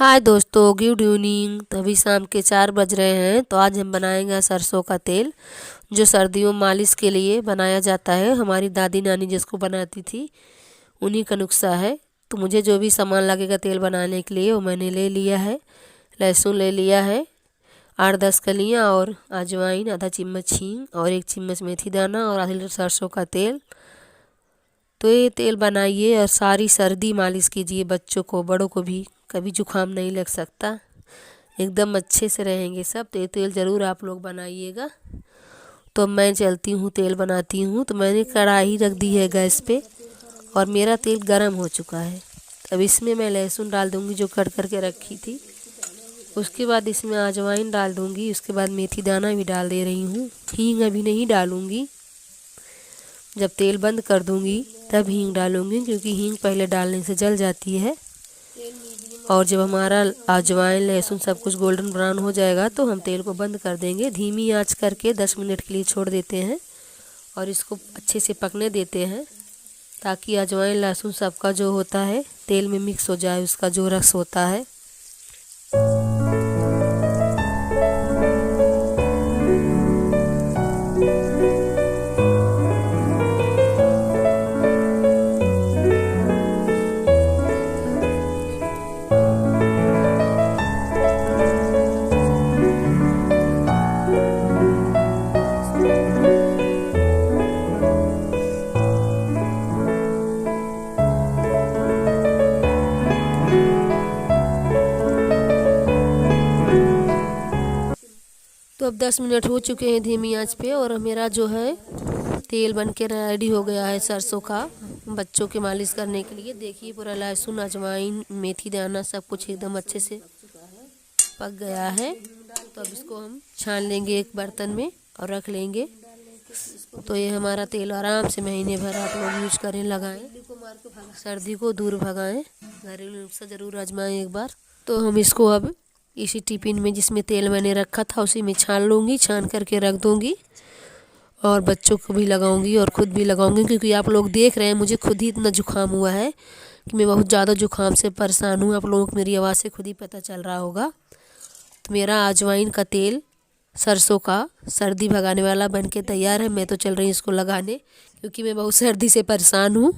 हाय दोस्तों, good evening. तो अभी शाम के 4 बज रहे हैं। तो आज हम बनाएंगे सरसों का तेल, जो सर्दियों में मालिश के लिए बनाया जाता है। हमारी दादी नानी जिसको बनाती थी उन्हीं का नुस्खा है। तो मुझे जो भी सामान लगेगा तेल बनाने के लिए वो मैंने ले लिया है। लहसुन ले लिया है 8-10 कलियाँ, और अजवाइन आधा चम्मच, हींग और 1 चम्मच मेथी दाना और आधा लीटर सरसों का तेल। तो ये तेल बनाइए और सारी सर्दी मालिश कीजिए, बच्चों को बड़ों को भी कभी जुकाम नहीं लग सकता, एकदम अच्छे से रहेंगे सब। तो ये तेल ज़रूर आप लोग बनाइएगा। तो मैं चलती हूँ तेल बनाती हूँ। तो मैंने कढ़ाई रख दी है गैस पे और मेरा तेल गर्म हो चुका है। अब इसमें मैं लहसुन डाल दूँगी जो कट करके रखी थी। उसके बाद इसमें अजवाइन डाल दूँगी। उसके बाद मेथी दाना भी डाल दे रही हूँ। हींग अभी नहीं डालूँगी, जब तेल बंद कर दूँगी तब हींग डालूँगी, क्योंकि हींग पहले डालने से जल जाती है। और जब हमारा अजवाइन लहसुन सब कुछ गोल्डन ब्राउन हो जाएगा तो हम तेल को बंद कर देंगे। धीमी आंच करके 10 मिनट के लिए छोड़ देते हैं और इसको अच्छे से पकने देते हैं, ताकि अजवाइन लहसुन सबका जो होता है तेल में मिक्स हो जाए, उसका जो रस होता है। तो अब 10 मिनट हो चुके हैं धीमी आंच पे, और मेरा जो है तेल बन के रेडी हो गया है सरसों का, बच्चों के मालिश करने के लिए। देखिए पूरा लहसुन अजवाइन मेथी दाना सब कुछ एकदम अच्छे से पक गया है। तो अब इसको हम छान लेंगे एक बर्तन में और रख लेंगे। तो ये हमारा तेल आराम से महीने भर आप लोग यूज करें, लगाएं, सर्दी को दूर भगाएं। घरेलू नुस्खा ज़रूर आजमाएं एक बार। तो हम इसको अब इसी टिफिन में जिसमें तेल मैंने रखा था उसी में छान लूँगी, छान करके रख दूँगी और बच्चों को भी लगाऊंगी और ख़ुद भी लगाऊंगी। क्योंकि आप लोग देख रहे हैं मुझे खुद ही इतना जुकाम हुआ है कि मैं बहुत ज़्यादा जुकाम से परेशान हूँ। आप लोगों को मेरी आवाज़ से खुद ही पता चल रहा होगा। तो मेरा अजवाइन का तेल सरसों का सर्दी भगाने वाला बन के तैयार है। मैं तो चल रही हूँ इसको लगाने, क्योंकि मैं बहुत सर्दी से परेशान हूँ।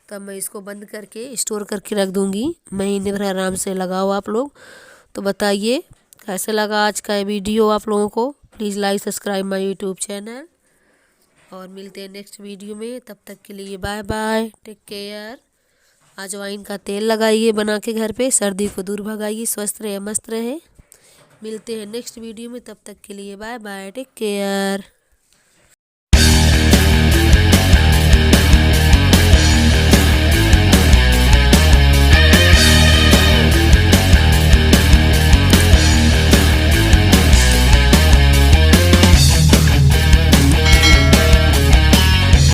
तब मैं इसको बंद करके स्टोर करके रख दूँगी, महीने भर आराम से लगाओ आप लोग। तो बताइए कैसे लगा आज का ये वीडियो आप लोगों को। Please like subscribe my YouTube channel, और मिलते हैं नेक्स्ट वीडियो में। तब तक के लिए बाय बाय, टेक केयर। अजवाइन का तेल लगाइए बना के घर पे, सर्दी को दूर भगाइए, स्वस्थ रहे मस्त रहे। मिलते हैं नेक्स्ट वीडियो में, तब तक के लिए बाय बाय, टेक केयर।